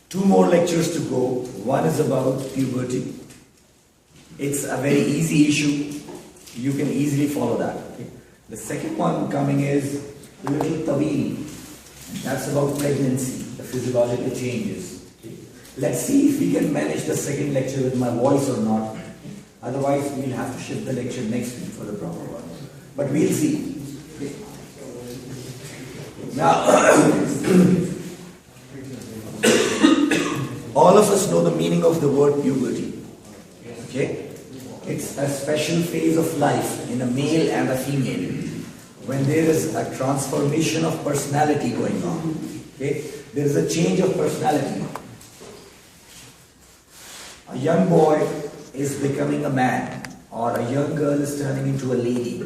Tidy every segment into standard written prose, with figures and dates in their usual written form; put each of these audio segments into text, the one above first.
Two more lectures to go. One is about puberty. It's a very easy issue. You can easily follow that. Okay? The second one coming is a little taweel. That's about pregnancy, the physiological changes. Okay? Let's see if we can manage the second lecture with my voice or not. Otherwise, we'll have to shift the lecture next week for the proper one. But we'll see. Okay? Now, all of us know the meaning of the word puberty. Okay? It's a special phase of life in a male and a female when there is a transformation of personality going on. Okay? There is a change of personality. A young boy is becoming a man, or a young girl is turning into a lady.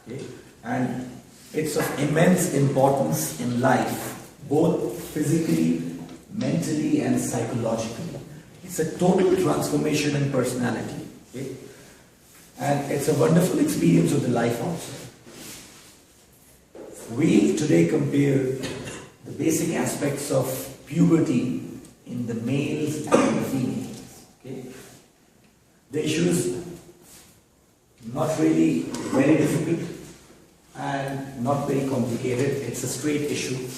Okay? And it's of immense importance in life, both physically, mentally and psychologically. It's a total transformation in personality. Okay? And it's a wonderful experience of the life also. We'll today compare the basic aspects of puberty in the males and the females. Okay? The issue is not really very difficult and not very complicated. It's a straight issue.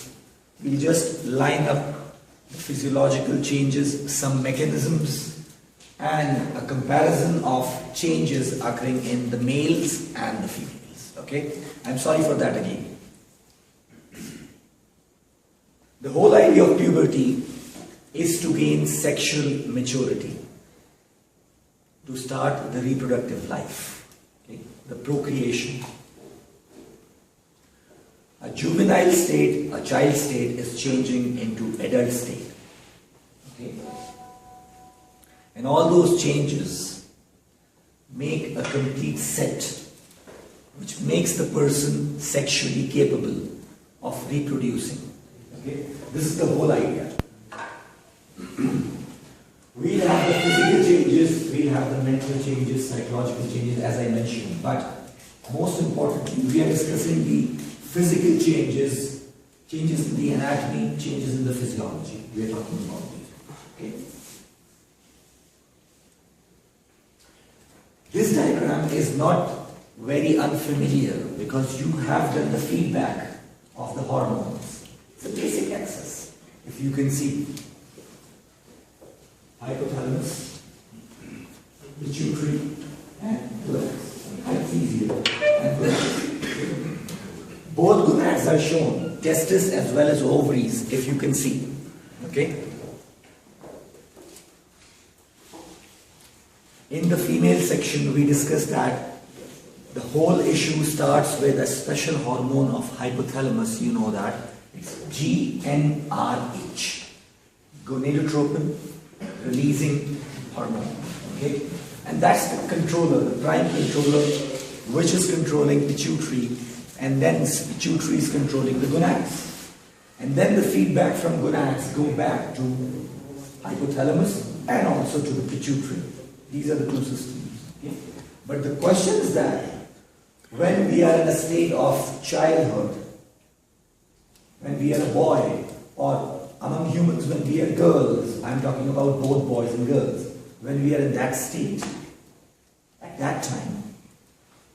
We'll just line up the physiological changes, some mechanisms, and a comparison of changes occurring in the males and the females. Okay? I'm sorry for that again. The whole idea of puberty is to gain sexual maturity, to start the reproductive life, okay? The procreation. A juvenile state, a child state, is changing into adult state. Okay? And all those changes make a complete set, which makes the person sexually capable of reproducing. Okay? This is the whole idea. We'll have the physical changes, we'll have the mental changes, psychological changes, as I mentioned. But most importantly, we are discussing the physical changes, changes in the anatomy, changes in the physiology. We are talking about these. Okay? This diagram is not very unfamiliar because you have done the feedback of the hormones. It's a basic axis, if you can see. Hypothalamus, pituitary, and gonads. It's easier. And gonads. Both gonads are shown, testes as well as ovaries, if you can see. Okay? In the female section, we discussed that the whole issue starts with a special hormone of hypothalamus. You know that. It's GnRH. Gonadotropin releasing hormone. Okay? And that's the controller, the prime controller, which is controlling pituitary. And then pituitary is controlling the gonads. And then the feedback from gonads go back to hypothalamus and also to the pituitary. These are the two systems. Okay? But the question is that when we are in a state of childhood, when we are a boy, or among humans when we are girls, I'm talking about both boys and girls, when we are in that state, at that time,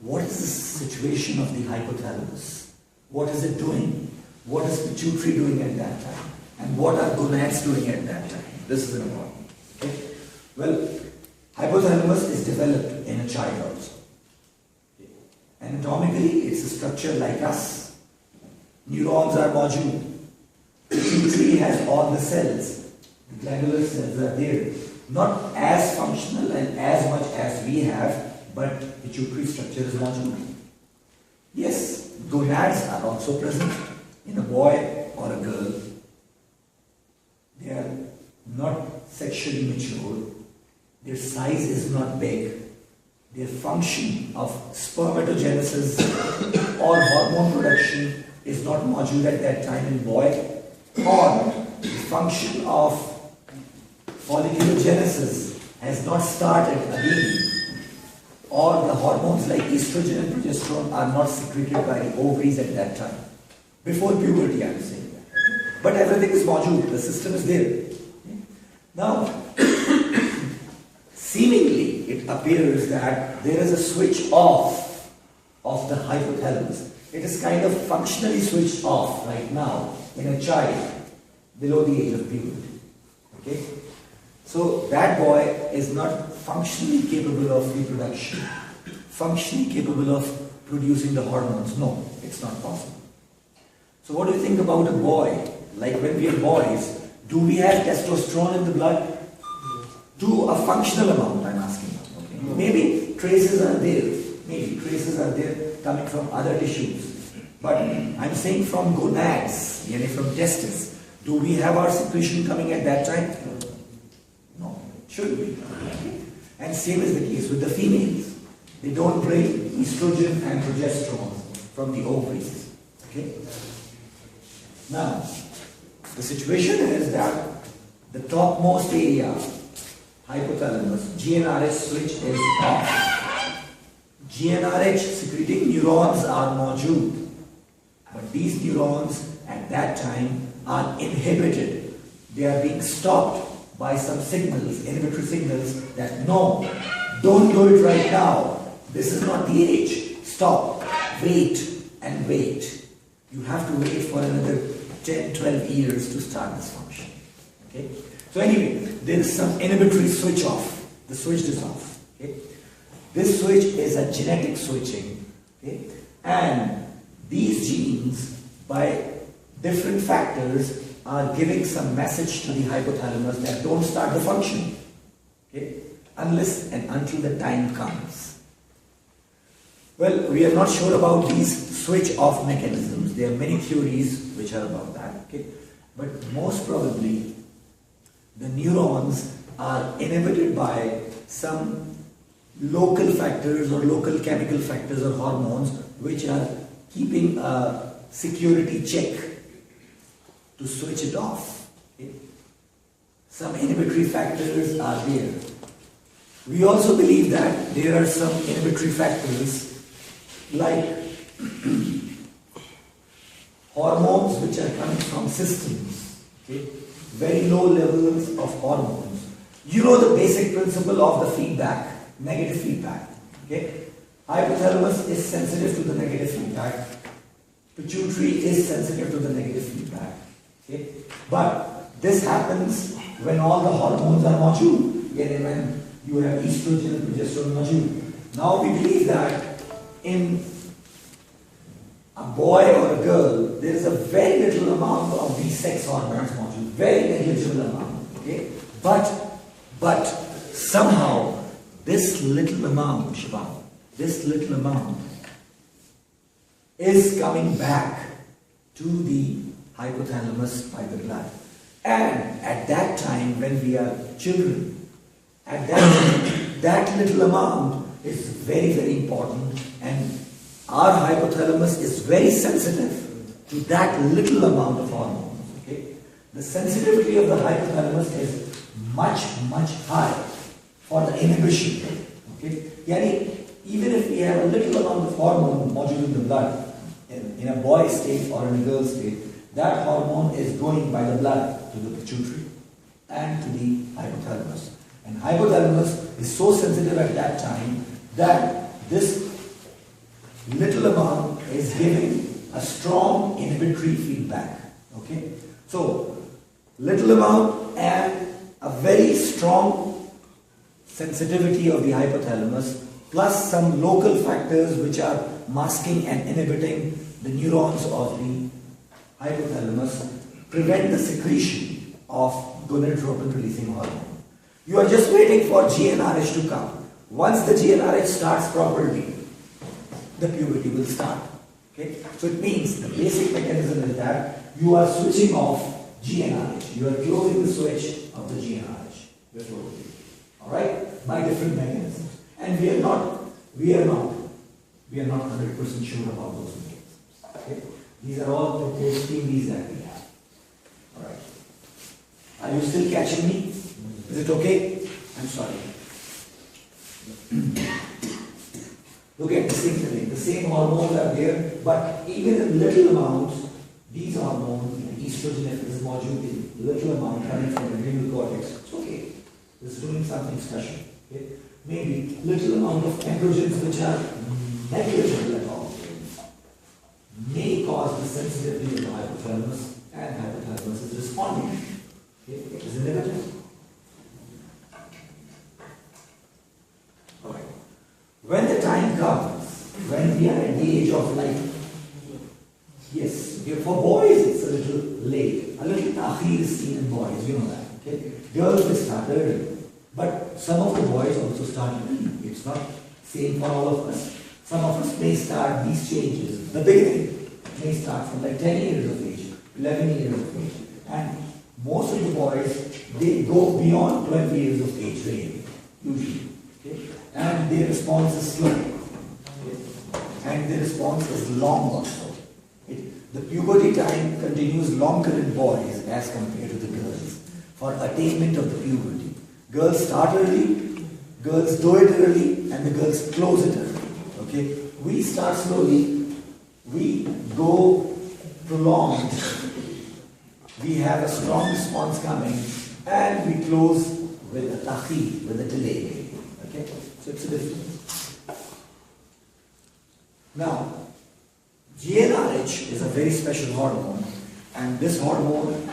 what is the situation of the hypothalamus? What is it doing? What is pituitary doing at that time? And what are gonads doing at that time? This is important. Okay? Well, hypothalamus is developed in a child also. Anatomically, it's a structure like us. Neurons are module. Pituitary has all the cells. The glandular cells are there. Not as functional and as much as we have, but pituitary structure is module. Yes, gonads are also present in a boy or a girl. They are not sexually mature. Their size is not big. Their function of spermatogenesis or hormone production is not module at that time in boy, or the function of folliculogenesis has not started again, or the hormones like estrogen and progesterone are not secreted by the ovaries at that time. Before puberty, I am saying that. But everything is module, the system is there. Now, seemingly it appears that there is a switch off of the hypothalamus. It is kind of functionally switched off right now in a child below the age of puberty. Okay? So that boy is not functionally capable of reproduction, functionally capable of producing the hormones. No, it's not possible. So what do you think about a boy? Like when we are boys, do we have testosterone in the blood? To a functional amount, I'm asking. Okay? Maybe traces are there. Maybe traces are there coming from other tissues. But I'm saying from gonads, from testes. Do we have our secretion coming at that time? No. Should be. And same is the case with the females. They don't bring estrogen and progesterone from the ovaries. Okay? Now, the situation is that the topmost area, hypothalamus, GnRH switch is off. GnRH secreting neurons are modules, but these neurons at that time are inhibited. They are being stopped by some signals, inhibitory signals that no, don't do it right now. This is not the age. Stop, wait and wait. You have to wait for another 10, 12 years to start this function. Okay? So anyway, there is some inhibitory switch off. The switch is off. Okay? This switch is a genetic switching. Okay? And these genes, by different factors, are giving some message to the hypothalamus that don't start the function. Okay? Unless and until the time comes. Well, we are not sure about these switch off mechanisms. There are many theories which are about that. Okay? But most probably, the neurons are inhibited by some local factors or local chemical factors or hormones which are keeping a security check to switch it off. Okay? Some inhibitory factors are there. We also believe that there are some inhibitory factors like hormones which are coming from systems. Okay? Very low levels of hormones. You know the basic principle of the feedback, negative feedback. Okay? Hypothalamus is sensitive to the negative feedback. Pituitary is sensitive to the negative feedback. Okay? But this happens when all the hormones are module. When you have estrogen and progesterone module. Now we believe that in a boy or a girl, there is a very little amount of these sex hormones module, very negligible amount. Okay? But somehow this little amount, Shivam, this little amount is coming back to the hypothalamus by the blood. And at that time, when we are children, at that time, that little amount is very, very important, and our hypothalamus is very sensitive to that little amount of hormones. Okay? The sensitivity of the hypothalamus is much, much higher for the inhibition. Okay? Yani, even if we have a little amount of hormone module in the blood, in a boy state or in a girl state, that hormone is going by the blood to the pituitary and to the hypothalamus. And hypothalamus is so sensitive at that time that this little amount is giving a strong inhibitory feedback. Okay? So, little amount and a very strong sensitivity of the hypothalamus plus some local factors which are masking and inhibiting the neurons of the hypothalamus prevent the secretion of gonadotropin releasing hormone. You are just waiting for GnRH to come. Once the GnRH starts properly, the puberty will start. Okay? So it means the basic mechanism is that you are switching off GnRH. You are closing the switch of the GnRH. Alright? By different mechanisms. And we are not 100% sure about those mechanisms. Okay? These are all the theories that we have. Alright. Are you still catching me? Is it okay? I'm sorry. Look at the same thing. The same hormones are there, but even in little amounts, these hormones, estrogen is module in little amount coming from the adrenal cortex. It's okay. is doing something special. Okay? Maybe little amount of androgens which are negligible at all may cause the sensitivity of the hypothalamus, and hypothalamus is responding. Okay? Isn't it? Alright. When the time comes, when we are at the age of life, yes, for boys it's a little late. A little ta'khir is seen in boys, you know that. Okay? Girls they start early. But some of the boys also start early. It's not same for all of us. Some of us may start these changes. The beginning may start from like 10 years of age, 11 years of age. And most of the boys, they go beyond 12 years of age, really, usually. Okay? And their response is slow. Okay? And their response is long also. The puberty time continues longer in boys as compared to the girls for attainment of the puberty. Girls start early, girls do it early, and the girls close it early. Okay? We start slowly, we go prolonged, we have a strong response coming, and we close with a ta'khir, with a delay. Okay? So it's a difference. Now, GnRH is a very special hormone, and this hormone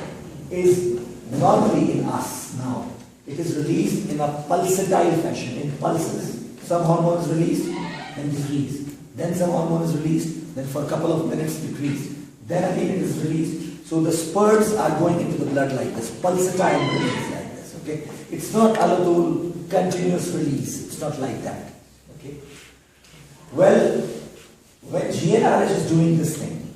is normally in us now. It is released in a pulsatile fashion, in pulses. Some hormone is released and decreased. Then some hormone is released, then for a couple of minutes decreased. Then again it is released. So the spurts are going into the blood like this, pulsatile release like this. Okay, it's not alatul continuous release. It's not like that. Okay. Well, when GnRH is doing this thing,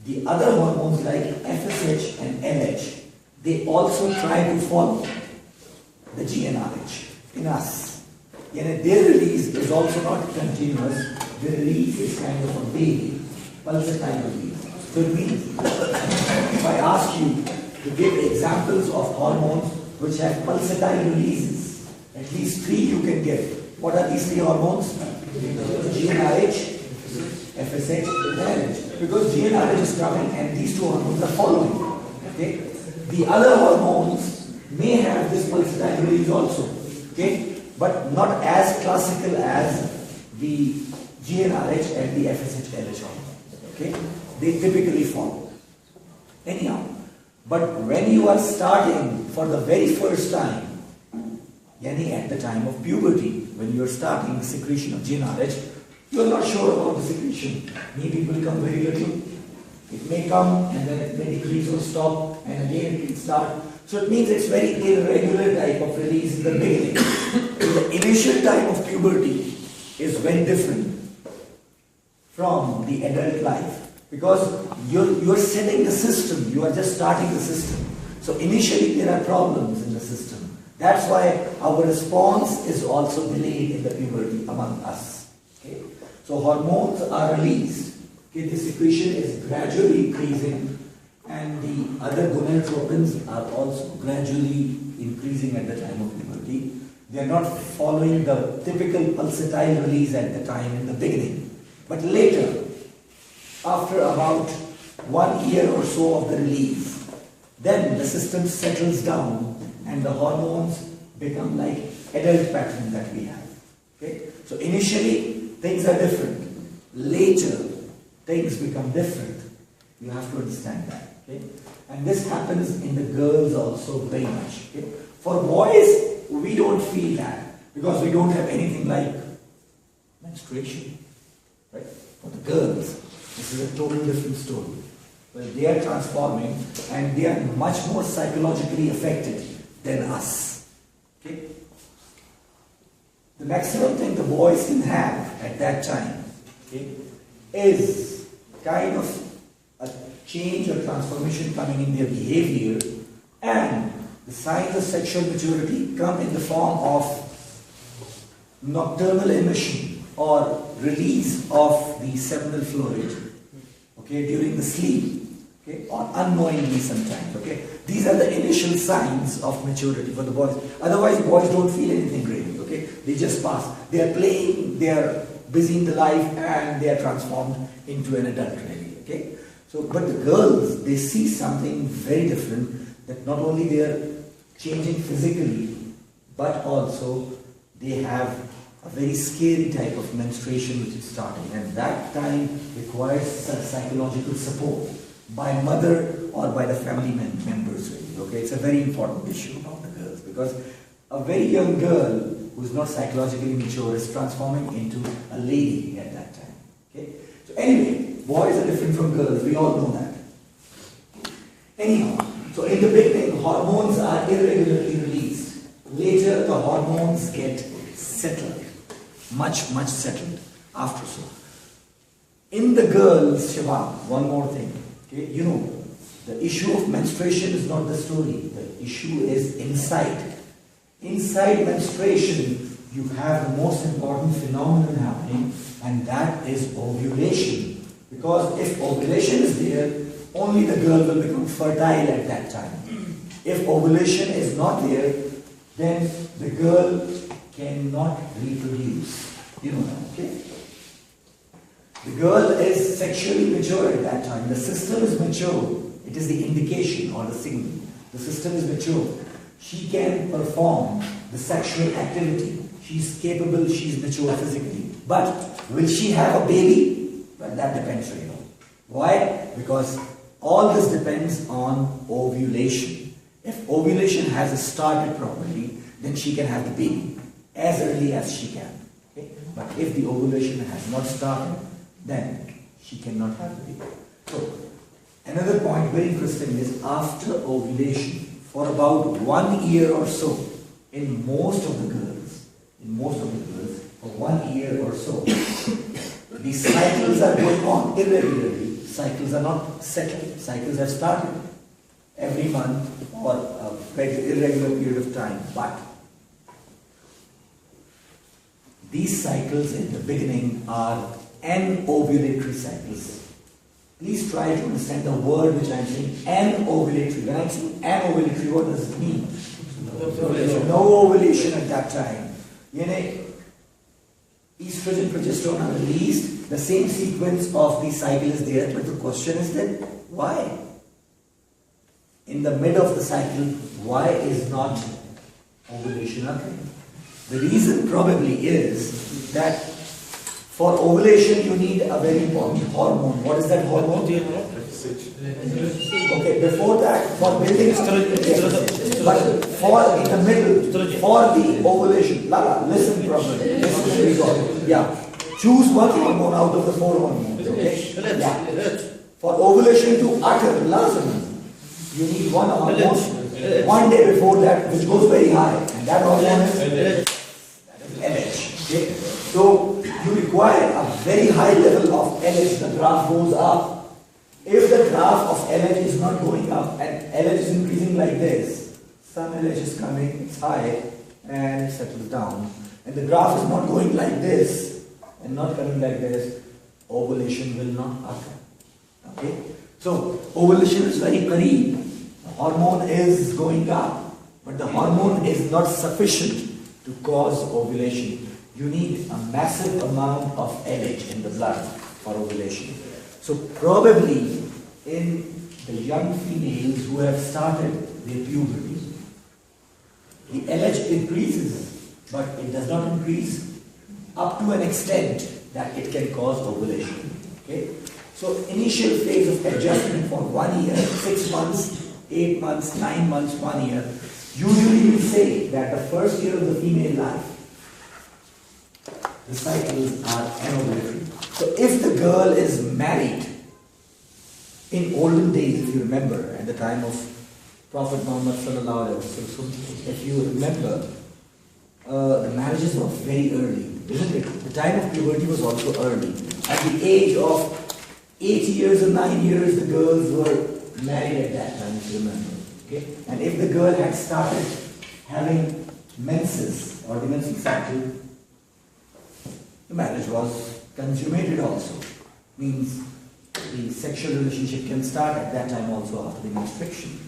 the other hormones like FSH and LH, they also try to follow the GnRH in us. And their release is also not continuous. Their release is kind of a vague, pulsatile release. So it means, if I ask you to give examples of hormones which have pulsatile releases, at least 3 you can give. What are these 3 hormones? GnRH, FSH, and LH. Because GnRH is coming and these 2 hormones are following. Okay? The other hormones may have this pulsatile release also. Okay? But not as classical as the GnRH and the FSH-LH hormone. Okay? They typically follow. Anyhow, but when you are starting for the very first time, yani at the time of puberty, when you are starting the secretion of GnRH, you are not sure about the secretion. Maybe it will come very little. It may come and then it may decrease or stop, and again it will start. So it means it's very irregular type of release in the beginning. The initial time of puberty is very different from the adult life, because you're setting the system, you are just starting the system. So initially there are problems in the system. That's why our response is also delayed in the puberty among us. Okay? So hormones are released. Okay? The secretion is gradually increasing, and the other gonadotropins are also gradually increasing at the time of puberty. They are not following the typical pulsatile release at the time in the beginning. But later, after about 1 year or so of the release, then the system settles down and the hormones become like adult pattern that we have. Okay? So initially, things are different. Later, things become different. You have to understand that. Okay? And this happens in the girls also very much. Okay? For boys, we don't feel that because we don't have anything like menstruation. Right? For the girls, this is a totally different story. Well, they are transforming and they are much more psychologically affected than us. Okay? The maximum thing the boys can have at that time, okay, is kind of a change or transformation coming in their behavior, and the signs of sexual maturity come in the form of nocturnal emission or release of the seminal fluid, okay, during the sleep, okay, or unknowingly sometimes. Okay, these are the initial signs of maturity for the boys. Otherwise, boys don't feel anything really. Okay, they just pass. They are playing. They are busy in the life, and they are transformed into an adult really. Okay, so but the girls, they see something very different. That not only they are changing physically, but also they have a very scary type of menstruation which is starting, and that time requires psychological support by mother or by the family members really. Okay, it's a very important issue about the girls, because a very young girl who is not psychologically mature is transforming into a lady at that time. Okay, so anyway, boys are different from girls, we all know that. Anyhow, so in the beginning, hormones are irregularly released. Later, the hormones get settled, much settled after so. In the girls, Shivam, one more thing. Okay, you know, the issue of menstruation is not the story. The issue is inside. Inside menstruation, you have the most important phenomenon happening, and that is ovulation. Because if ovulation is there, only the girl will become fertile at that time. If ovulation is not there, then the girl cannot reproduce. You know that, okay? The girl is sexually mature at that time. The system is mature. It is the indication or the signal. The system is mature. She can perform the sexual activity. She's capable, she's mature physically. But will she have a baby? Well, that depends really. Why? Because all this depends on ovulation. If ovulation has started properly, then she can have the baby as early as she can. Okay? But if the ovulation has not started, then she cannot have the baby. So, another point very interesting is after ovulation, for about 1 year or so, in most of the girls, for 1 year or so, the cycles are going on irregularly. Cycles are not settled. Cycles have started every month or a very irregular period of time. But these cycles in the beginning are anovulatory cycles. Please try to understand the word which I am saying, anovulatory. When I am saying anovulatory, what does it mean? No ovulation at that time. You know, estrogen, progesterone are released. The same sequence of the cycle is there, but the question is then, why? In the mid of the cycle, why is not ovulation occurring? The reason probably is that for ovulation you need a very important hormone. What is that hormone? Okay, before that, for building but for in the middle, for the ovulation, Lala, listen properly. Listen very good. Yeah. Choose one hormone out of the 4 hormones. Okay? Yeah. For ovulation to occur, listen, you need one hormone 1 day before that, which goes very high. And that hormone is LH. Okay? So you require a very high level of LH. The graph goes up. If the graph of LH is not going up and LH is increasing like this, some LH is coming, it's high, and it settles down. And the graph is not going like this, and not coming like this, ovulation will not occur. Okay? So, ovulation is very qareeb. The hormone is going up, but the hormone is not sufficient to cause ovulation. You need a massive amount of LH in the blood for ovulation. So, probably in the young females who have started their puberty, the LH increases, but it does not increase up to an extent that it can cause ovulation. Okay? So initial phase of adjustment for 1 year, 6 months, 8 months, 9 months, 1 year, usually we say that the first year of the female life, the cycles are anovulatory. So if the girl is married, in olden days, if you remember, at the time of Prophet Muhammad sallallahu alaihi wasallam, if you remember, the marriages were very early, isn't it? The time of puberty was also early. At the age of 8 years or 9 years, the girls were married at that time, if you remember. Okay? And if the girl had started having menses or the menstrual cycle, the marriage was consummated also. Means the sexual relationship can start at that time also after the menstruation.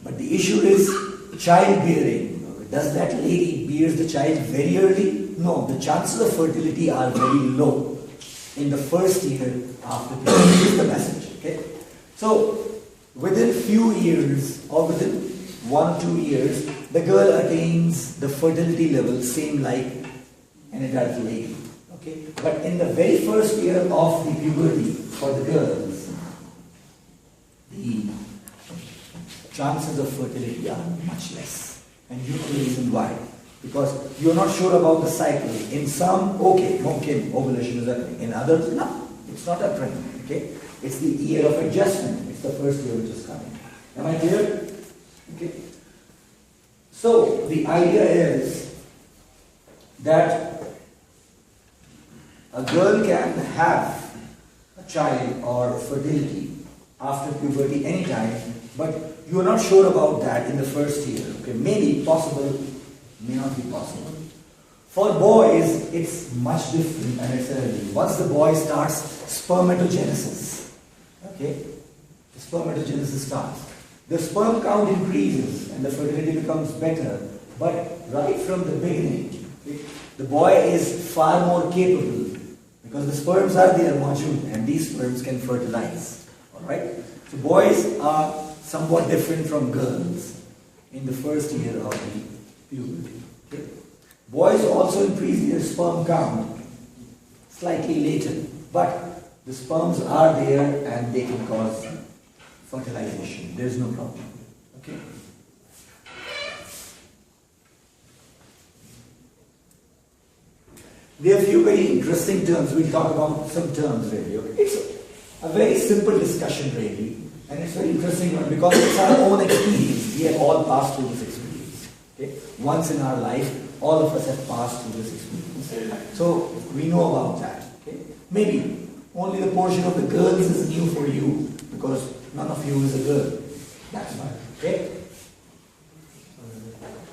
But the issue is childbearing. Does that lady bears the child very early? No, the chances of fertility are very low in the first year after puberty. This is the message. Okay? So, within few years or within 1 or 2 years, the girl attains the fertility level same like an adult lady. Okay? But in the very first year of the puberty for the girls, the chances of fertility are much less. And you know the reason why. Because you're not sure about the cycle. In some, okay, ovulation is occurring. In others, no, it's not occurring. Okay? It's the year of adjustment. It's the first year which is coming. Am I clear? Okay. So the idea is that a girl can have a child or fertility after puberty anytime, but you are not sure about that in the first year. Okay, maybe possible, may not be possible. For boys, it's much different and it's early. Once the boy starts spermatogenesis, okay, the spermatogenesis starts. The sperm count increases and the fertility becomes better, but right from the beginning, okay, the boy is far more capable because the sperms are there module and these sperms can fertilize. Alright? So boys are somewhat different from girls in the first year of the puberty. Okay? Boys also increase their sperm count slightly later, but the sperms are there and they can cause fertilization. There is no problem. Okay? There are a few very interesting terms. We'll talk about some terms really. Okay? It's a very simple discussion really, and it's very interesting one because it's our own experience. We have all passed through this experience. Okay? Once in our life, all of us have passed through this experience. So we know about that. Okay? Maybe only the portion of the girls is new for you because none of you is a girl. That's why. Okay?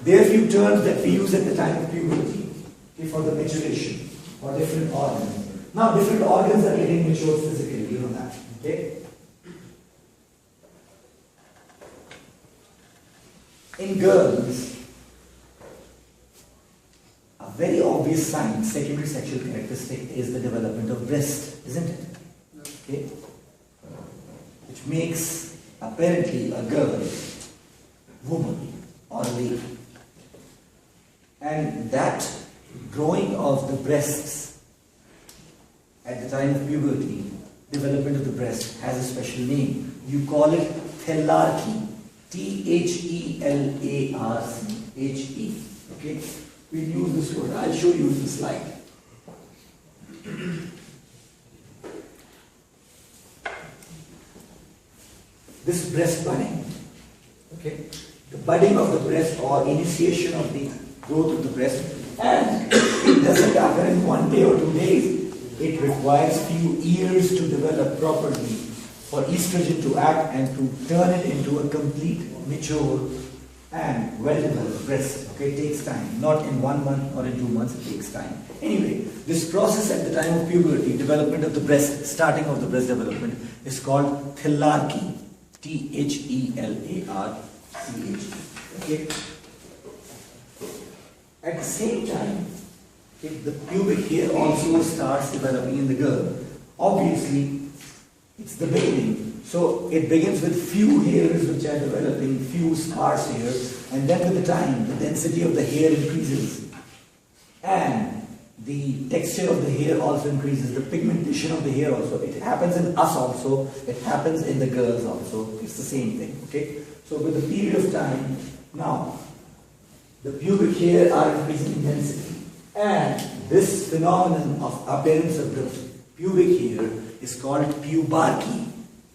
There are a few terms that we use at the time of puberty, okay, for the maturation, for different organs. Now different organs are getting matured physically, you know that. Okay? In girls, a very obvious sign, secondary sexual characteristic is the development of breast, isn't it? Okay? Which makes apparently a girl, woman or lady. And that growing of the breasts at the time of puberty, development of the breast has a special name. You call it thelarchy. Thelarche. Okay? We'll use this word. I'll show you in the slide. This breast budding. Okay? The budding of the breast or initiation of the growth of the breast, and it doesn't happen in 1 day or 2 days. It requires few years to develop properly for estrogen to act and to turn it into a complete, mature and well-developed breast. Okay, it takes time. Not in 1 month or in 2 months, it takes time. Anyway, this process at the time of puberty, development of the breast, starting of the breast development, is called thelarchy. Thelarche. Okay? At the same time, if the pubic hair also starts developing in the girl, obviously it's the beginning. So it begins with few hairs which are developing, few sparse hairs, and then with the time the density of the hair increases and the texture of the hair also increases, the pigmentation of the hair also. It happens in us also, it happens in the girls also. It's the same thing. Okay? So with the period of time, now the pubic hair are increasing in density, and this phenomenon of appearance of the pubic hair is called pubarchy.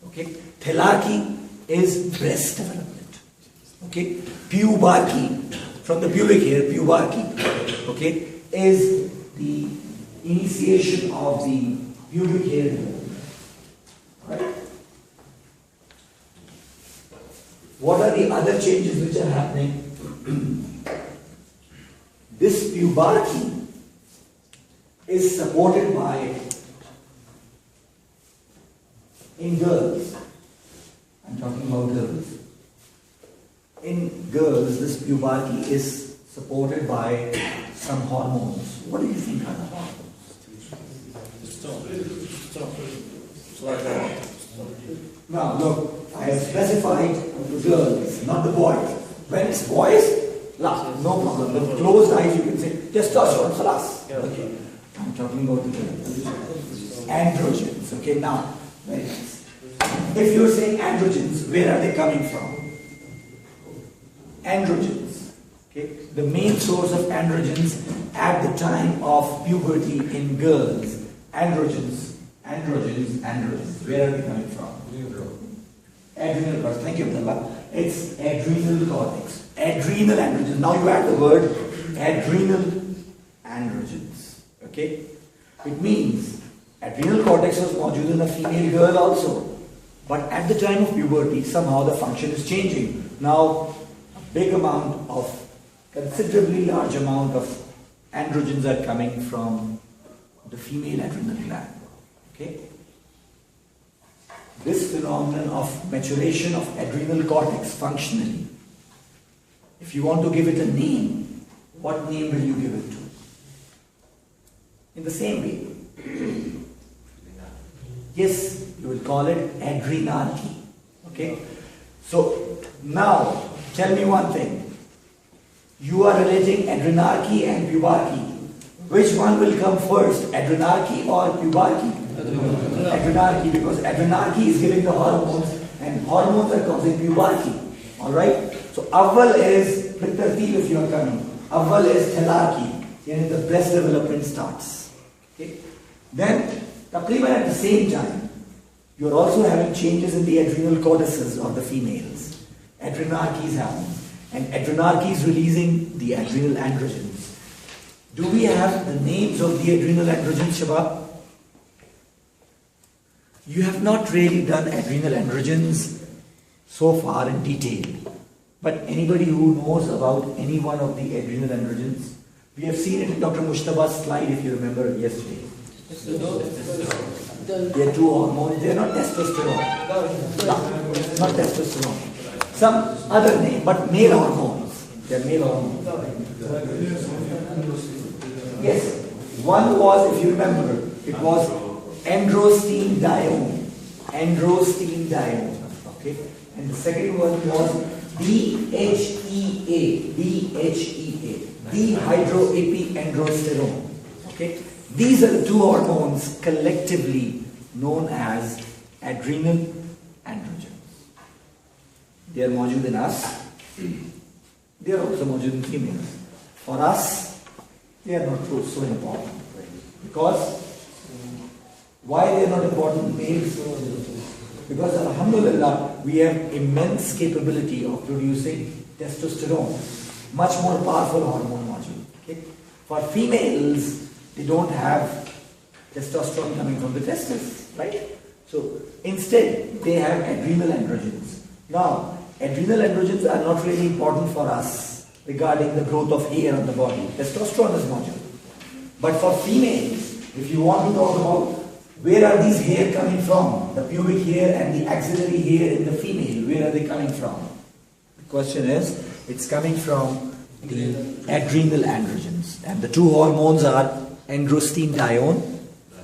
Okay? Thelarchy is breast development. Okay? Pubarchy, from the pubic hair, pubarchy, okay, is the initiation of the pubic hair development. Right? What are the other changes which are happening? This pubarchy is supported by, in girls, I'm talking about girls. In girls, this pubarchy is supported by some hormones. What do you think are the hormones? Now look, I have specified the girls, not the boys. When it's boys, La, no problem. With closed eyes you can say testosterone, khalas. Okay. I'm talking about the androgens. Okay, now, very nice. If you're saying androgens, where are they coming from? Androgens. Okay, the main source of androgens at the time of puberty in girls. Androgens. Where are they coming from? Adrenal cortex. Thank you, Abdullah. It's adrenal cortex. Adrenal androgens. Now you add the word adrenal androgens. Okay? It means adrenal cortex was modular in a female girl also. But at the time of puberty, somehow the function is changing. Now, a big amount of, considerably large amount of androgens are coming from the female adrenal gland. Okay? This phenomenon of maturation of adrenal cortex functionally, if you want to give it a name, what name will you give it to? In the same way. Yes, you will call it adrenarche. Okay? So, now, tell me one thing. You are relating adrenarche and pubarche. Which one will come first, adrenarche or pubarche? Adrenarche, because adrenarche is giving the hormones and hormones are causing puberty. Alright? So awwal is, with tartib if you are coming, awwal is thelarche, and the breast development starts. Okay? Then, taqriban at the same time, you are also having changes in the adrenal cortices of the females. Adrenarche is happening, and adrenarche is releasing the adrenal androgens. Do we have the names of the adrenal androgens, Shabab? You have not really done adrenal androgens so far in detail. But anybody who knows about any one of the adrenal androgens, we have seen it in Dr. Mushtaba's slide, if you remember yesterday. They are two hormones, they are not testosterone. No, not testosterone. Some other name, but male hormones. They are male hormones. Yes, one was, if you remember, it was androstenedione. Okay? And the second one was DHEA. Dehydroepiandrosterone. Okay? These are the two hormones collectively known as adrenal androgens. They are modular in us. They are also modular in females. For us, they are not so important. Because why they are not important in males? Because alhamdulillah, we have immense capability of producing testosterone, much more powerful hormone module. Okay? For females, they don't have testosterone coming from the testes, right? So instead, they have adrenal androgens. Now, adrenal androgens are not really important for us regarding the growth of hair on the body. Testosterone is modular. But for females, if you want to talk about where are these hair coming from, the pubic hair and the axillary hair in the female, where are they coming from? The question is, it's coming from the adrenal androgens. And the two hormones are androstenedione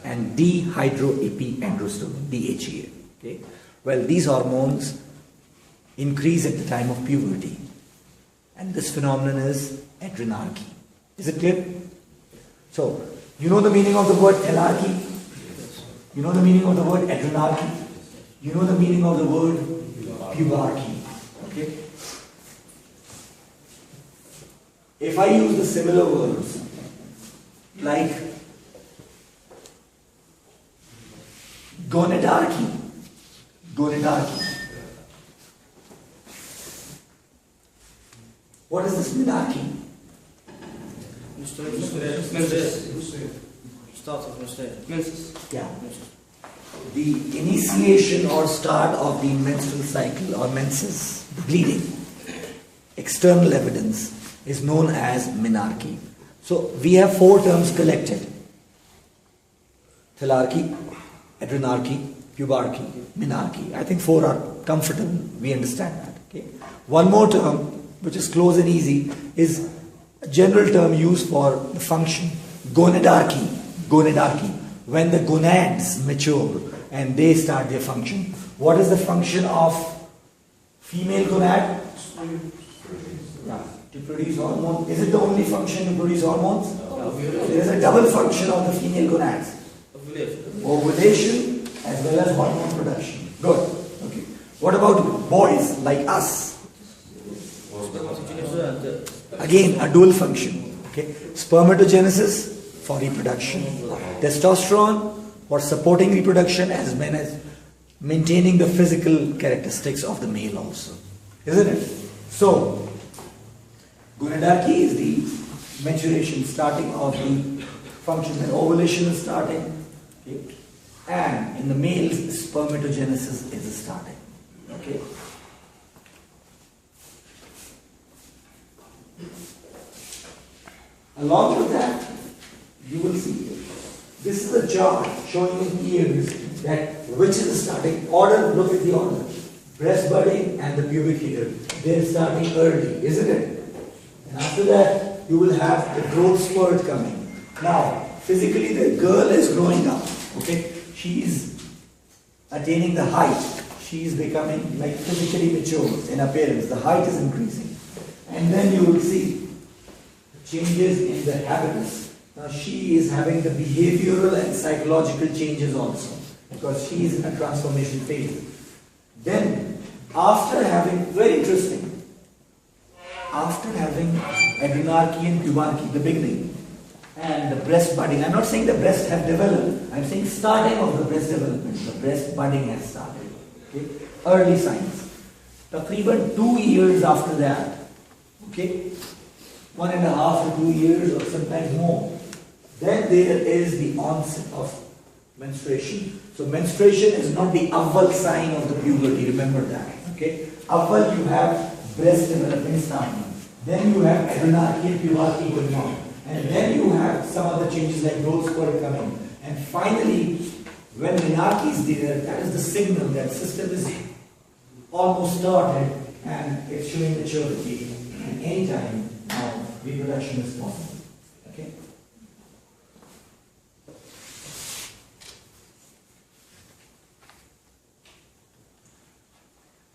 and dehydroepiandrosterone, DHEA. Okay? Well, these hormones increase at the time of puberty. And this phenomenon is adrenarche. Is it clear? So, you know the meaning of the word thelarche? You know the meaning of the word adrenarche? You know the meaning of the word pubarche. Okay? If I use the similar words like gonadarche, what is this menarche? Start of menses. Yeah. The initiation or start of the menstrual cycle or menses, bleeding, external evidence is known as menarche. So we have four terms collected: thelarche, adrenarche, pubarche, menarche. I think four are comfortable. We understand that. Okay. One more term, which is close and easy, is a general term used for the function: gonadarche. When the gonads mature and they start their function. What is the function of female gonad? Yeah. To produce hormones. Is it the only function to produce hormones? There is a double function of the female gonads. Ovulation as well as hormone production. Good. Okay. What about boys like us? Again, a dual function. Okay. Spermatogenesis for reproduction. Testosterone for supporting reproduction as well as maintaining the physical characteristics of the male also. Isn't it? So, gonadarchy is the maturation, starting of the function. When ovulation is starting, okay, and in the males, spermatogenesis is starting. Okay. Along with that, you will see this is a chart showing in years that which is the starting order. Look at the order: breast budding and the pubic hair. They're starting early, isn't it? And after that, you will have the growth spurt coming. Now, physically, the girl is growing up. Okay, she is attaining the height. She is becoming like physically mature in appearance. The height is increasing, and then you will see changes in the habitus. Now, she is having the behavioral and psychological changes also, because she is in a transformation phase. Then, after having, very interesting, after having adrenarche and pubarche, the beginning, and the breast budding, I'm not saying the breasts have developed, I'm saying starting of the breast development, the breast budding has started. Okay? Early signs. Taqriban 2 years after that, okay, 1.5 to 2 years or sometimes more, then there is the onset of menstruation. So menstruation is not the awwal sign of the puberty, remember that. Okay? Awwal, you have breast development starting. Then you have adrenarche and pubarche going on. And then you have some other changes like growth spurt coming. And finally, when menarche is there, that is the signal that system is almost started and it's showing maturity. And any time now reproduction is possible. Okay?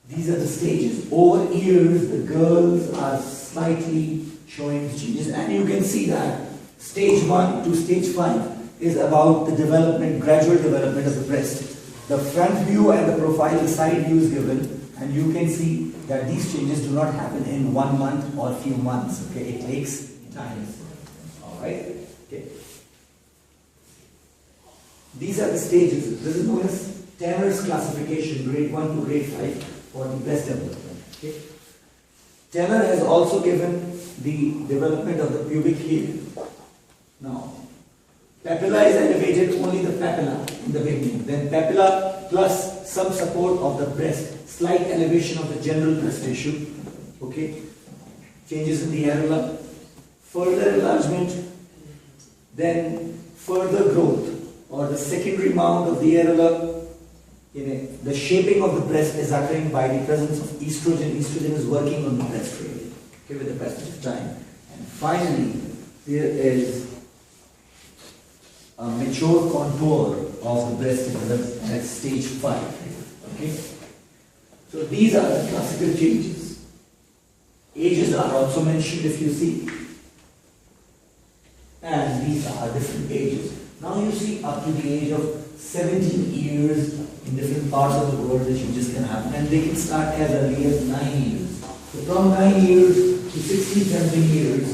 These are the stages. Over years, the girls are slightly showing changes, and you can see that stage 1 to stage 5 is about the development, gradual development of the breast. The front view and the profile, the side view is given, and you can see that these changes do not happen in 1 month or a few months. Okay, it takes time. All right. Okay. These are the stages. This is known as Tanner's classification, grade 1 to grade 5 for the breast development. Okay. Tanner has also given the development of the pubic hair. Now, papilla is elevated, only the papilla in the beginning. Then papilla plus some support of the breast, slight elevation of the general breast tissue. Okay, changes in the areola, further enlargement, then further growth or the secondary mound of the areola. The shaping of the breast is occurring by the presence of estrogen. Estrogen is working on the breast really, okay, with the passage of time. And finally, there is a mature contour of the breast developed at stage 5. Okay? So these are the classical changes. Ages are also mentioned if you see. And these are different ages. Now you see up to the age of 17 years in different parts of the world the changes can happen. And they can start as early as 9 years. So from 9 years to 16, 17 years,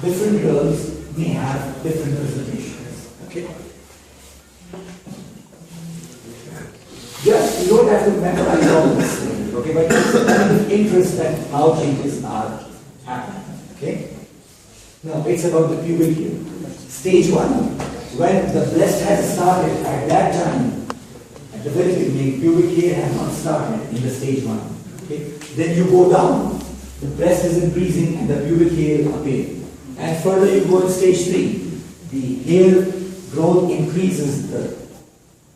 different girls may have different presentations. Okay? Yes, you don't have to memorize all this thing, okay? But it's a kind of interest that how changes are happening. Okay? Now it's about the pubic hair. Stage 1, when the breast has started at that time, at the very beginning, pubic hair has not started in the stage 1. Okay? Then you go down, the breast is increasing and the pubic hair appear. And further you go in stage 3, the hair growth increases, the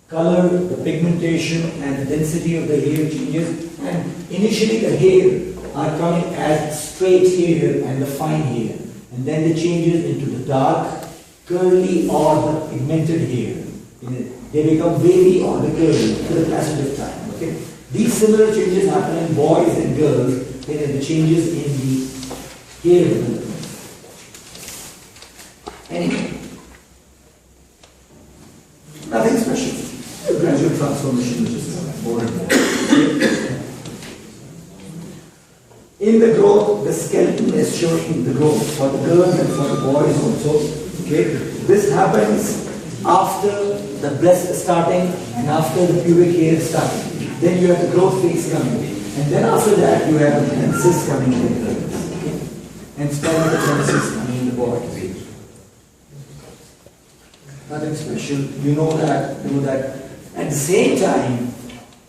color, the pigmentation and the density of the hair changes, and initially the hair are coming as straight hair and the fine hair, and then they changes into the dark, curly or the pigmented hair. They become wavy or the curly to the passage of time. Okay? These similar changes happen in boys and girls. There are the changes in the Here. Anyway. Nothing special. A gradual transformation which is more and more. In the growth, the skeleton is showing the growth for the girls and for the boys also. Okay? This happens after the breast starting and after the pubic hair starting. Then you have the growth phase coming. And then after that you have the menses coming in the girls. Okay? And spermatogenesis coming in the boys. Nothing special. You know that. At the same time,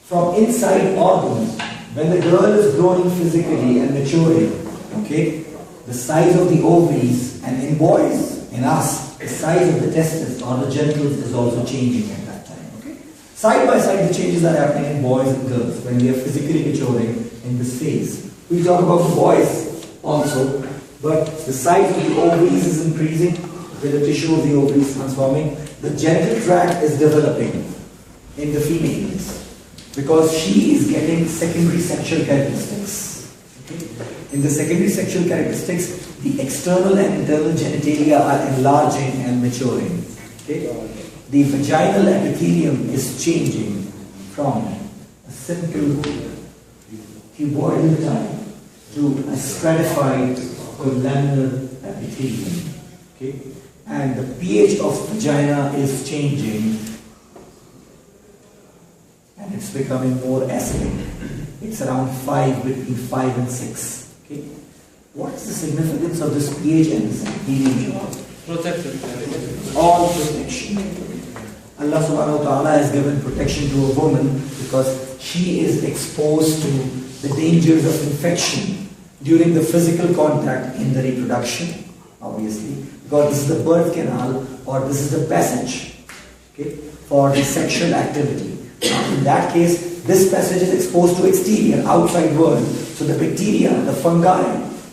from inside organs, when the girl is growing physically and maturing, okay, the size of the ovaries, and in boys, in us, the size of the testes or the genitals is also changing at that time. Okay? Side by side, the changes are happening in boys and girls when they are physically maturing in this phase. We talk about the boys also, but the size of the ovaries is increasing, where the tissue of the ovaries is transforming. The genital tract is developing in the females, because she is getting secondary sexual characteristics. Okay? In the secondary sexual characteristics, the external and internal genitalia are enlarging and maturing. Okay? The vaginal epithelium is changing from a simple cuboidal type to a stratified columnar epithelium. Okay? And the pH of vagina is changing. And it's becoming more acidic. It's around 5, between 5 and 6. Okay? What's the significance of this pH and this epithelium? Protection. All protection. Allah subhanahu wa ta'ala has given protection to a woman because she is exposed to the dangers of infection during the physical contact in the reproduction, obviously, because this is the birth canal or this is the passage, okay, for the sexual activity. In that case, this passage is exposed to exterior, outside world. So the bacteria, the fungi,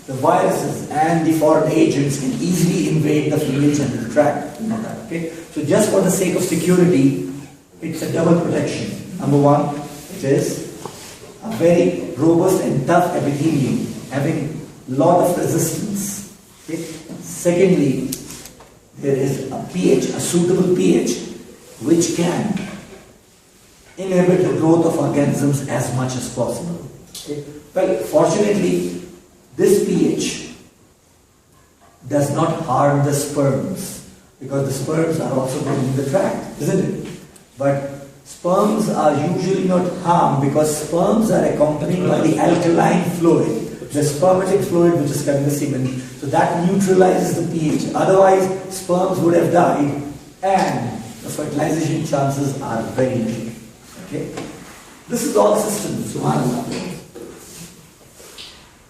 the viruses and the foreign agents can easily invade the female genital tract. You know that, okay? So just for the sake of security, it's a double protection. Number one, it is a very robust and tough epithelium, having a lot of resistance. Okay? Secondly, there is a pH, a suitable pH, which can inhibit the growth of organisms as much as possible. Okay? Well, fortunately, this pH does not harm the sperms, because the sperms are also growing in the tract, isn't it? But sperms are usually not harmed because sperms are accompanied by the alkaline fluid, the spermatic fluid which is coming the semen. So that neutralizes the pH. Otherwise, sperms would have died and the fertilization chances are very low. Okay? This is all systems, subhanAllah.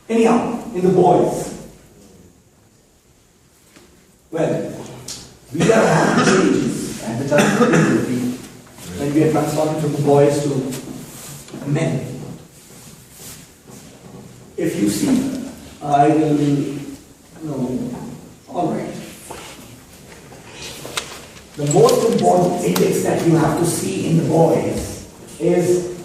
Anyhow, in the boys, well, we are having changes at the time of puberty when we are transforming from the boys to men. If you see, I will, alright. The most important index that you have to see in the boys is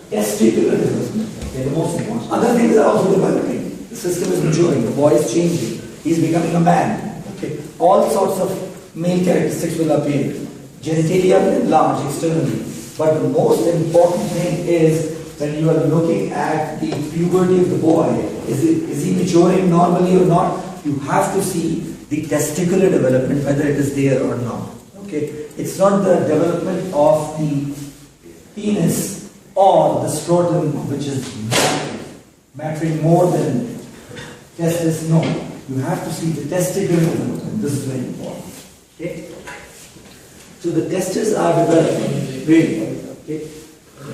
testicular development. They're the most important. Other things are also developing. The system is maturing. The boy is changing. He's becoming a man. Okay. All sorts of male characteristics will appear. Genitalia will enlarge externally. But the most important thing is when you are looking at the puberty of the boy, is he maturing normally or not? You have to see the testicular development, whether it is there or not. Okay. It's not the development of the penis or the scrotum which is mattering more than testis. No, you have to see the testicular development. This is very important. Okay? So the testes are developing really. Okay?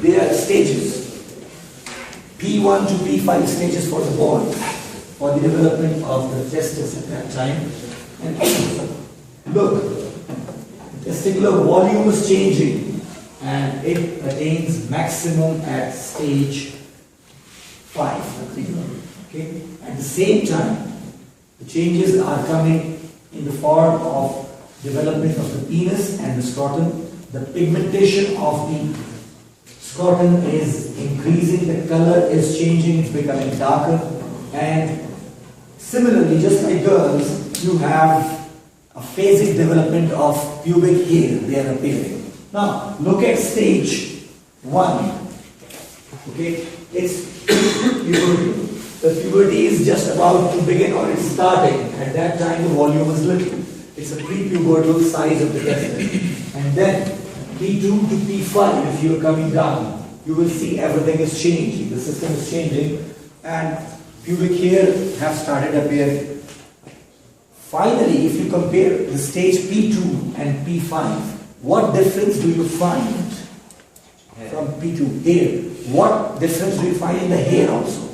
There are stages. P1 to P5 stages for the boy, for the development of the testes at that time. And look, the testicular volume is changing. And it attains maximum at stage 5. Okay? At the same time, the changes are coming in the form of development of the penis and the scrotum. The pigmentation of the scrotum is increasing, the color is changing, it's becoming darker, and Similarly, just like girls, you have a phasic development of pubic hair, they are appearing. Now, look at stage 1. Okay, it's puberty. The puberty is just about to begin or it's starting. At that time, the volume is little. It's a pre-pubertal size of the testis. And then, P2 to P5, if you are coming down, you will see everything is changing. The system is changing. And pubic hair have started appearing. Finally, if you compare the stage P2 and P5, what difference do you find from P2? Hair. What difference do you find in the hair also?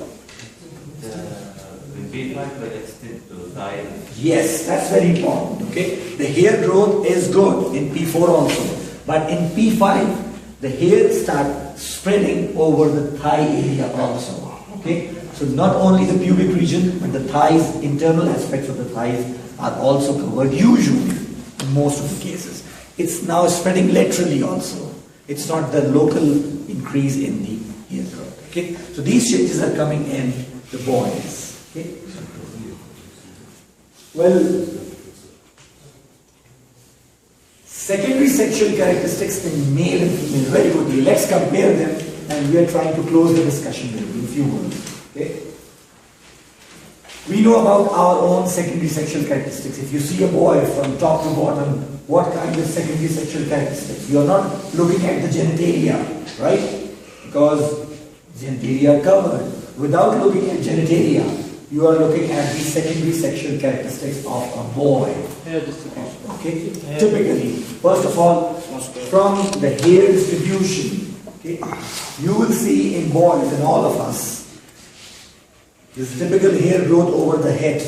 The P5 will extend to thigh. Yes, that's very important. Okay, the hair growth is good in P4 also, but in P5, the hair starts spreading over the thigh area also. Okay, so not only the pubic region, but the thighs, internal aspects of the thighs are also covered usually in most of the cases. It's now spreading laterally also. It's not the local increase in the hair growth. Okay, so these changes are coming in the boys. Okay. Well, secondary sexual characteristics in male and female. Very good. Let's compare them, and we are trying to close the discussion with a few words. Okay. We know about our own secondary sexual characteristics. If you see a boy from top to bottom, what kind of secondary sexual characteristics? You are not looking at the genitalia, right? Because genitalia are covered. Without looking at genitalia, you are looking at the secondary sexual characteristics of a boy. Hair distribution. Okay? Typically, first of all, from the hair distribution, okay, you will see in boys and all of us, this typical hair growth over the head,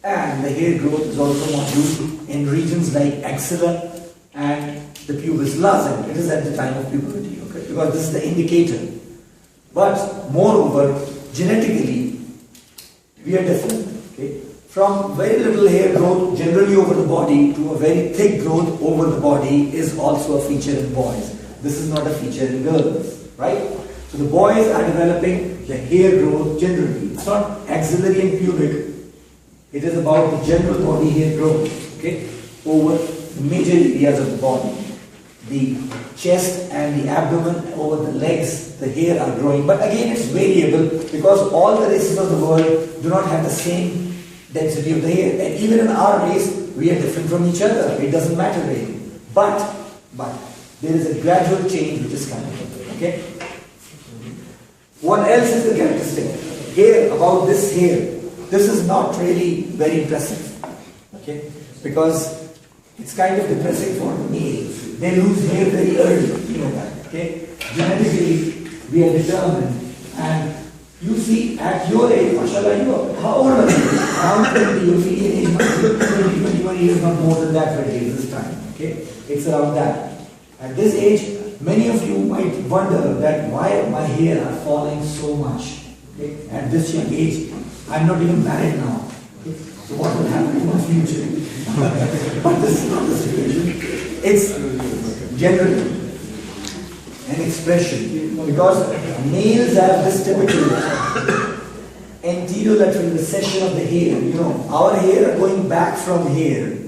and the hair growth is also modular in regions like axilla and the pubis lazim. It is at the time of puberty, okay? Because this is the indicator. But moreover, genetically, we are different. Okay? From very little hair growth generally over the body to a very thick growth over the body is also a feature in boys. This is not a feature in girls, right? So the boys are developing the hair growth generally. It's not axillary and pubic. It is about the general body hair growth, okay, over the major areas of the body. The chest and the abdomen, over the legs, the hair are growing. But again, it's variable because all the races of the world do not have the same density of the hair. And even in our race, we are different from each other. It doesn't matter really. But there is a gradual change which is coming. Okay? What else is the characteristic? Hair, about this hair. This is not really very impressive. Okay? Because it's kind of depressing for males. They lose hair very early. You know that. Okay? Genetically, we are determined. And you see, at your age, mashallah, you are, how old are you? Around 20, your median age must be 20, 21 years, not more than that 20 years this time. Okay? It's around that. At this age, many of you might wonder that why my hair are falling so much. Okay? At this young age, I'm not even married now. Okay? So what will happen in my future? But this is not the situation. It's general an expression because males have this typical anterolateral recession of the hair. You know, our hair are going back from here,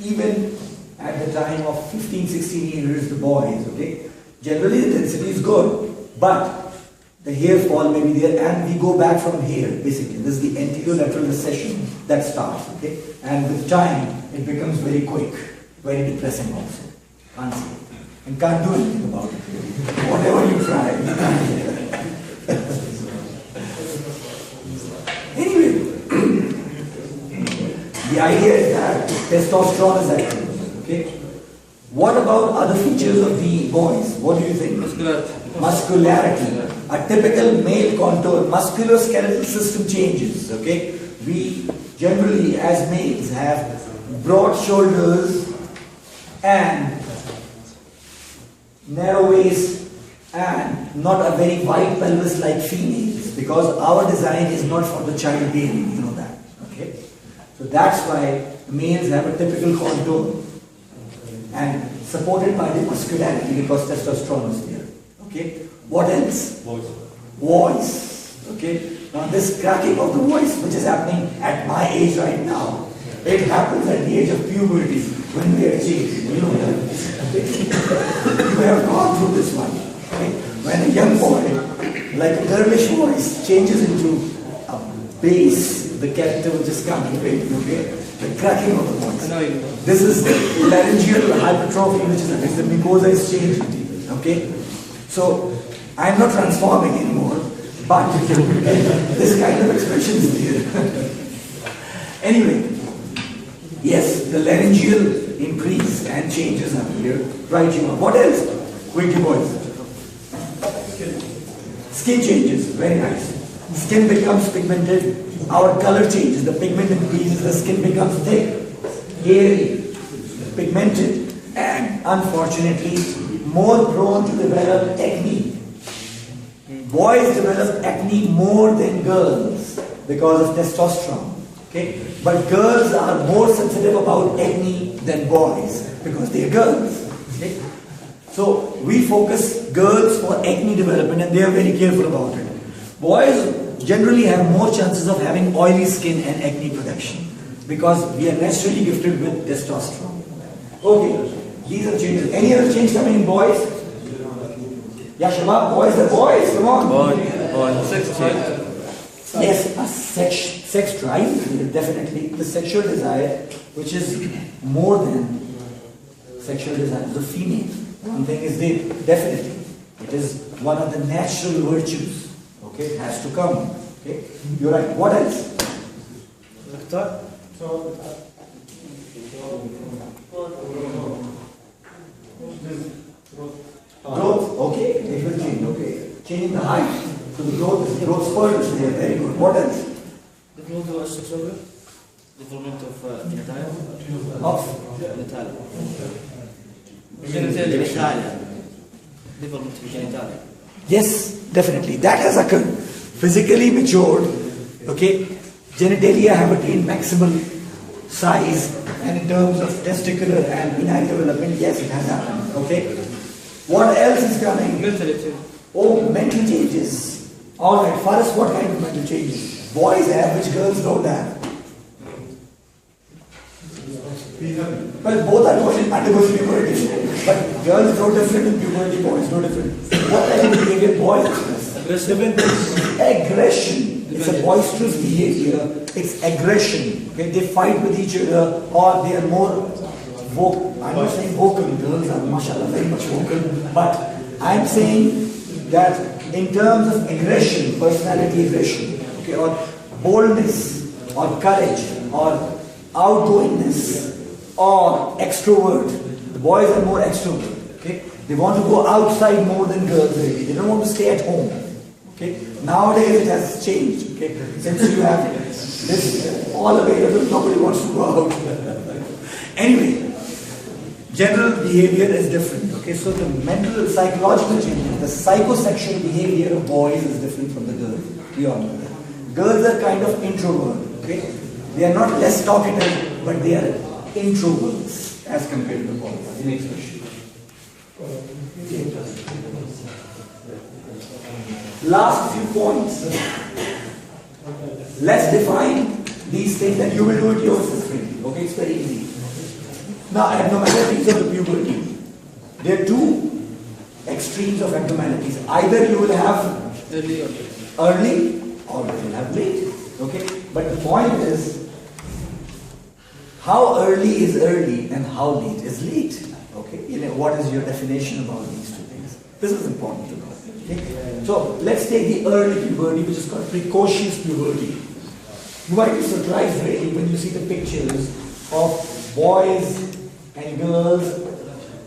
even at the time of 15, 16 years, the boys, okay? Generally the density is good, but the hair fall may be there and we go back from here, basically. This is the anterolateral recession that starts, okay? And with time, it becomes very quick, very depressing also. Can't see it. And can't do anything about it, really. Whatever you try, you can't. Anyway, the idea is that testosterone is active. Okay. What about other features of the boys? What do you think? Muscularity. A typical male contour, musculoskeletal system changes. Okay. We generally, as males, have broad shoulders and narrow waist and not a very wide pelvis like females, because our design is not for the childbearing. You know that. Okay. So that's why males have a typical contour and supported by the muscularity because testosterone is there. Okay. What else? Voice. Okay. Now this cracking of the voice, which is happening at my age right now, it happens at the age of puberty, when we are changing. You know that. You have gone through this one. Okay? When a young boy, like a girlish voice, changes into a bass, the character will just come to it, okay? The cracking of the voice. This is the laryngeal hypertrophy, which is the mucosa is changing. Okay? So, I'm not transforming anymore, but this kind of expression is there. Anyway, yes, the laryngeal increase and changes are here. Right, you know. What else? Quickly, boys. Skin changes, very nice. Skin becomes pigmented, our color changes, the pigment increases, the skin becomes thick, hairy, pigmented, and unfortunately, more prone to develop acne. Boys develop acne more than girls because of testosterone. Okay? But girls are more sensitive about acne than boys because they are girls. Okay? So we focus girls for acne development and they are very careful about it. Boys generally have more chances of having oily skin and acne production because we are naturally gifted with testosterone. Okay, these are changes. Any other change coming in boys? Yeah, Shabab, boys are boys, come on. Sex change. Yes, a sex drive, definitely. The sexual desire, which is more than sexual desire of the female. One thing is there, definitely. It is one of the natural virtues. Okay, it has to come. Okay, you're right. What else? Growth. Okay, it will change. Okay, changing the height. So the growth spurt is there. Very good. What else? Development of sexual development of genitalia. Of Genitalia. Development of genitalia. yes, definitely. That has occurred. Physically matured. Okay, genitalia have attained maximal size, and in terms of testicular and penile development, yes, it has happened. Okay. What else is coming? Mental change. Oh, mental changes. All right. First, what kind of mental changes? Boys have, which girls don't have. Well, both are undergoing puberty, but girls no different in puberty, boys no different. What type of behavior boys express? Aggression. It's a boisterous behavior. It's aggression. Okay? They fight with each other, or they are more vocal. I'm not saying vocal. Girls are, mashallah, very much vocal. But I'm saying that in terms of aggression, personality aggression, okay, or boldness, or courage, or outgoingness, or extrovert. The boys are more extrovert. Okay? They want to go outside more than girls really. They don't want to stay at home. Okay? Nowadays it has changed. Okay? Since you have this all available, nobody wants to go out. Anyway, general behavior is different. Okay? So the mental, psychological changes, the psychosexual behavior of boys is different from the girls. We all know that. Girls are kind of introvert. Okay? They are not less talkative, but they are introverts as compared to the boys. Next question. Last few points. Let's define these things and you will do it yourself. Okay, it's very easy. Now, abnormalities of the puberty. There are two extremes of abnormalities. Either you will have early or you will have late. Okay, but the point is, how early is early and how late is late? Okay, what is your definition about these two things? This is important to know. Okay? So let's take the early puberty, which is called precocious puberty. You might be surprised really when you see the pictures of boys and girls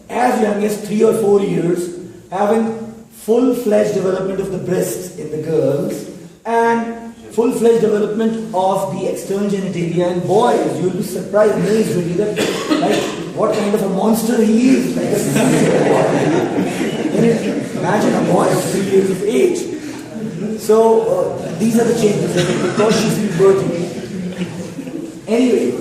as young as 3 or 4 years having full-fledged development of the breasts in the girls and full-fledged development of the external genitalia in boys. You'll be surprised, amazed really that, like, what kind of a monster he is. Like, imagine a boy of 3 years of age. So, these are the changes, like precocious puberty. Anyway,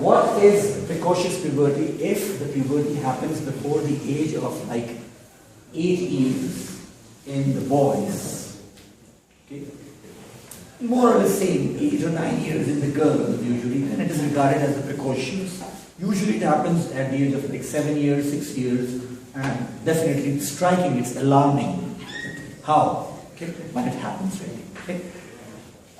what is precocious puberty? If the puberty happens before the age of like 8 years in the boys, Okay? More or less same, 8 or 9 years in the girl usually, and it is regarded as a precocious. Usually it happens at the age of like 7 years, 6 years, and definitely it's striking, it's alarming. How? Okay? But it happens really. Okay?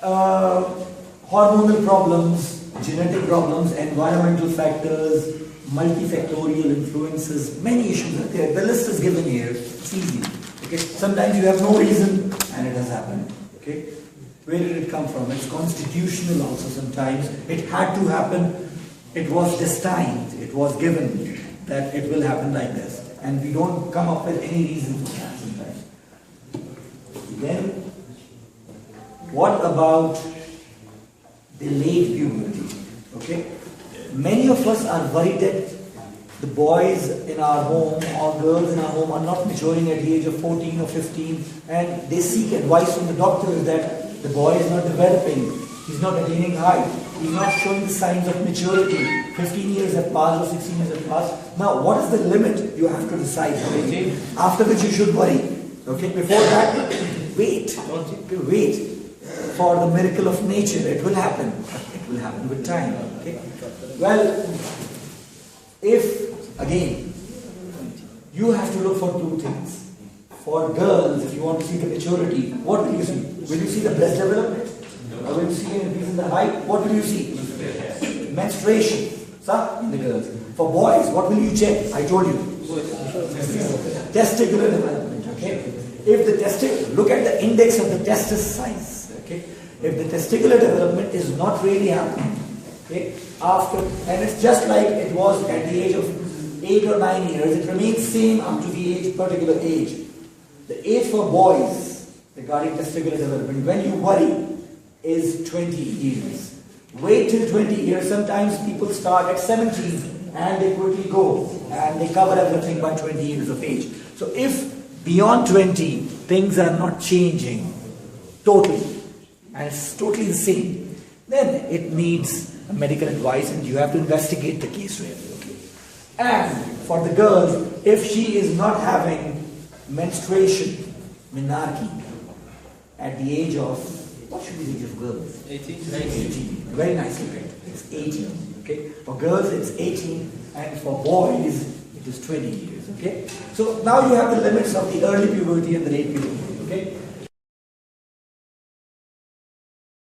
Hormonal problems, genetic problems, environmental factors, multifactorial influences, many issues are there. The list is given here. It's easy. Okay? Sometimes you have no reason and it has happened. Okay? Where did it come from? It's constitutional also sometimes. It had to happen. It was destined. It was given that it will happen like this. And we don't come up with any reason for that sometimes. Then, what about delayed puberty? Okay? Many of us are worried that the boys in our home or girls in our home are not maturing at the age of 14 or 15, and they seek advice from the doctors that the boy is not developing, he's not attaining height, he's not showing signs of maturity. 15 years have passed or 16 years have passed. Now, what is the limit? You have to decide. Okay? After which you should worry. Okay? Before that, wait. Wait for the miracle of nature. It will happen. It will happen with time. Okay? Well, if, again, you have to look for two things. For girls, if you want to see the maturity, what will you see? Will you see the breast development? Or will you see an increase in the height? What will you see? Menstruation. In the girls. For boys, what will you check? I told you. Testicular development. Okay? If the testicle, look at the index of the testis size. Okay? If the testicular development is not really happening, okay, after, and it's just like it was at the age of 8 or 9 years, it remains same up to the particular age. The age for boys regarding testicular development, when you worry, is 20 years. Wait till 20 years. Sometimes people start at 17 and they quickly go and they cover everything by 20 years of age. So if beyond 20 things are not changing totally and it's totally the same, then it needs a medical advice and you have to investigate the case really. Okay? And for the girls, if she is not having menstruation, menarche, at the age of, what should be the age of girls? 18. 18. Very nicely read. It's 18. Okay? For girls it's 18 and for boys it is 20 years. Okay? So now you have the limits of the early puberty and the late puberty. Okay?